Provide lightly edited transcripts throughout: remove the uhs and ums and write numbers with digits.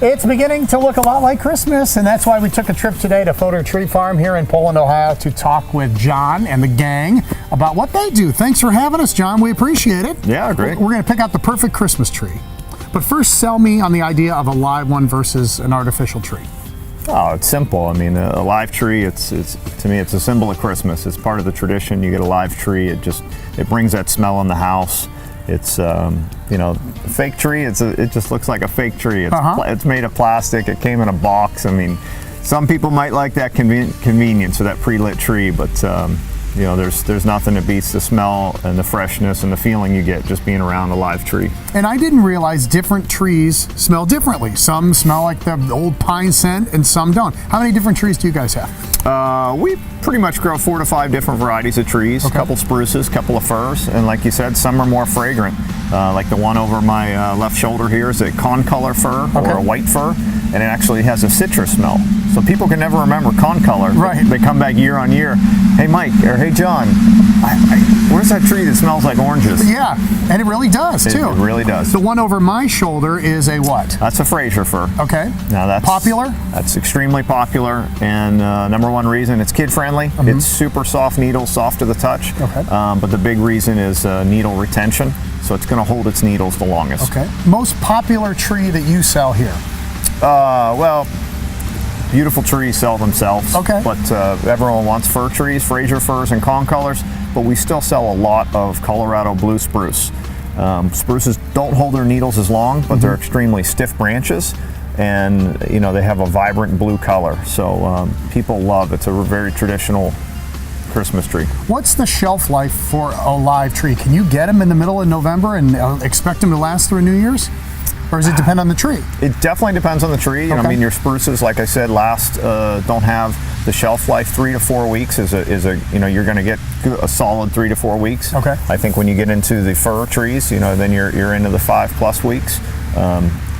It's beginning to look a lot like Christmas, and that's why we took a trip today to Fodor Tree Farm here in Poland, Ohio, to talk with John and the gang about what they do. Thanks for having us, John. We appreciate it. Yeah, great. We're going to pick out the perfect Christmas tree. But first, sell me on the idea of a live one versus an artificial tree. Oh, it's simple. I mean, a live tree, it's to me, it's a symbol of Christmas. It's part of the tradition. You get a live tree. It brings that smell in the house. It's a fake tree. It just looks like a fake tree. It's made of plastic. It came in a box. I mean, some people might like that convenience of that pre-lit tree, but there's nothing that beats the smell and the freshness and the feeling you get just being around a live tree. And I didn't realize different trees smell differently. Some smell like the old pine scent and some don't. How many different trees do you guys have? We pretty much grow 4 to 5 different varieties of trees. Okay. A couple spruces, a couple of firs, and like you said, some are more fragrant. Like the one over my left shoulder here is a concolor fir or a white fir, and it actually has a citrus smell. So people can never remember concolor. Right. They come back year on year. Hey Mike, or hey John, where's that tree that smells like oranges? Yeah, and it really does too. It really does. The one over my shoulder is a what? That's a Fraser fir. Okay. Now that's popular? That's extremely popular, and number one reason, it's kid friendly. It's super soft needles, soft to the touch. Okay. But the big reason is needle retention. So it's going to hold its needles the longest. Okay. Most popular tree that you sell here? Well, beautiful trees sell themselves. Okay. But everyone wants fir trees, Fraser firs, and concolors. But we still sell a lot of Colorado blue spruce. Spruces don't hold their needles as long, but they're extremely stiff branches, and they have a vibrant blue color. So people love it. It's a very traditional Christmas tree. What's the shelf life for a live tree? Can you get them in the middle of November and expect them to last through New Year's? Or does it depend on the tree? It definitely depends on the tree. Okay. I mean, your spruces, like I said, don't have the shelf life. 3 to 4 weeks you're going to get a solid 3 to 4 weeks. Okay. I think when you get into the fir trees, then you're into the 5+ weeks.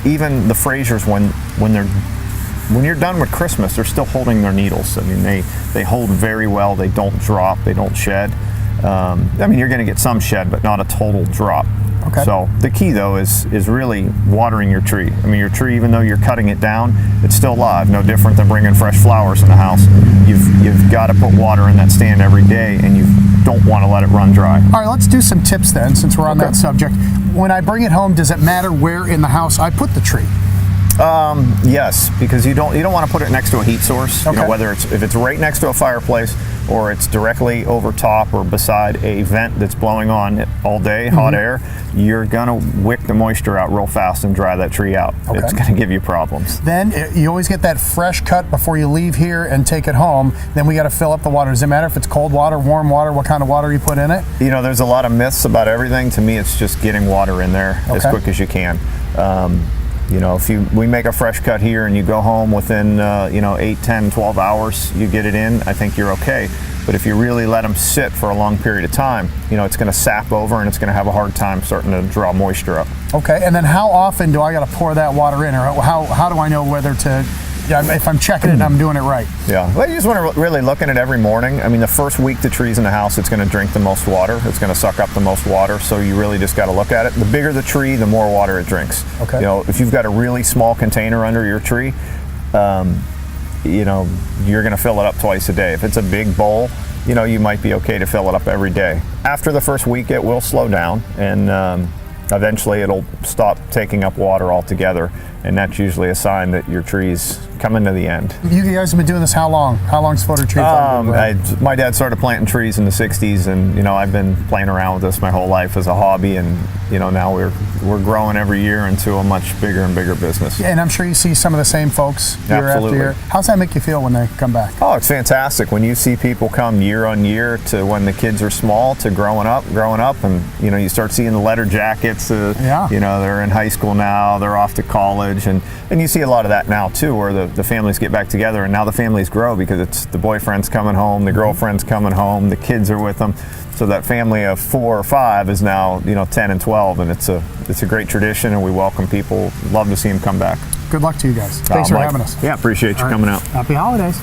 Even the Frasers, when you're done with Christmas, they're still holding their needles. I mean, they hold very well. They don't drop. They don't shed. I mean, you're going to get some shed, but not a total drop. Okay. So the key, though, is really watering your tree. I mean, your tree, even though you're cutting it down, it's still live. No different than bringing fresh flowers in the house. You've got to put water in that stand every day, and you don't want to let it run dry. All right, let's do some tips then, since we're on that subject. When I bring it home, does it matter where in the house I put the tree? Yes, because you don't want to put it next to a heat source. Okay. Whether if it's right next to a fireplace or it's directly over top or beside a vent that's blowing on all day, hot air, you're gonna wick the moisture out real fast and dry that tree out. Okay. It's gonna give you problems. Then you always get that fresh cut before you leave here and take it home. Then we got to fill up the water. Does it matter if it's cold water, warm water, what kind of water you put in it? There's a lot of myths about everything. To me, it's just getting water in there as quick as you can. If we make a fresh cut here and you go home within 8, 10, 12 hours, you get it in, I think you're okay. But if you really let them sit for a long period of time, it's going to sap over and it's going to have a hard time starting to draw moisture up. Okay, and then how often do I got to pour that water in, or how do I know whether to? If I'm checking it and I'm doing it right. Yeah, well, you just want to really look at it every morning. I mean, the first week the tree's in the house, it's going to drink the most water. It's going to suck up the most water, so you really just got to look at it. The bigger the tree, the more water it drinks. Okay. If you've got a really small container under your tree, you're going to fill it up twice a day. If it's a big bowl, you might be okay to fill it up every day. After the first week, it will slow down, and eventually it'll stop taking up water altogether, and that's usually a sign that your tree's coming to the end. You guys have been doing this how long? How long's Fodor Tree Farm? My dad started planting trees in the 60s, and I've been playing around with this my whole life as a hobby, and now we're growing every year into a much bigger and bigger business. Yeah, and I'm sure you see some of the same folks year after year. How's that make you feel when they come back? Oh, it's fantastic when you see people come year on year to when the kids are small to growing up, and you start seeing the letter jackets. They're in high school now, they're off to college, and you see a lot of that now too, where the families get back together, and now the families grow because it's the boyfriend's coming home, the girlfriend's coming home, the kids are with them. So that family of 4 or 5 is now 10 and 12, and it's a great tradition, and we welcome people. Love to see them come back. Good luck to you guys. Thanks for having us. Yeah, appreciate you coming out. Happy holidays.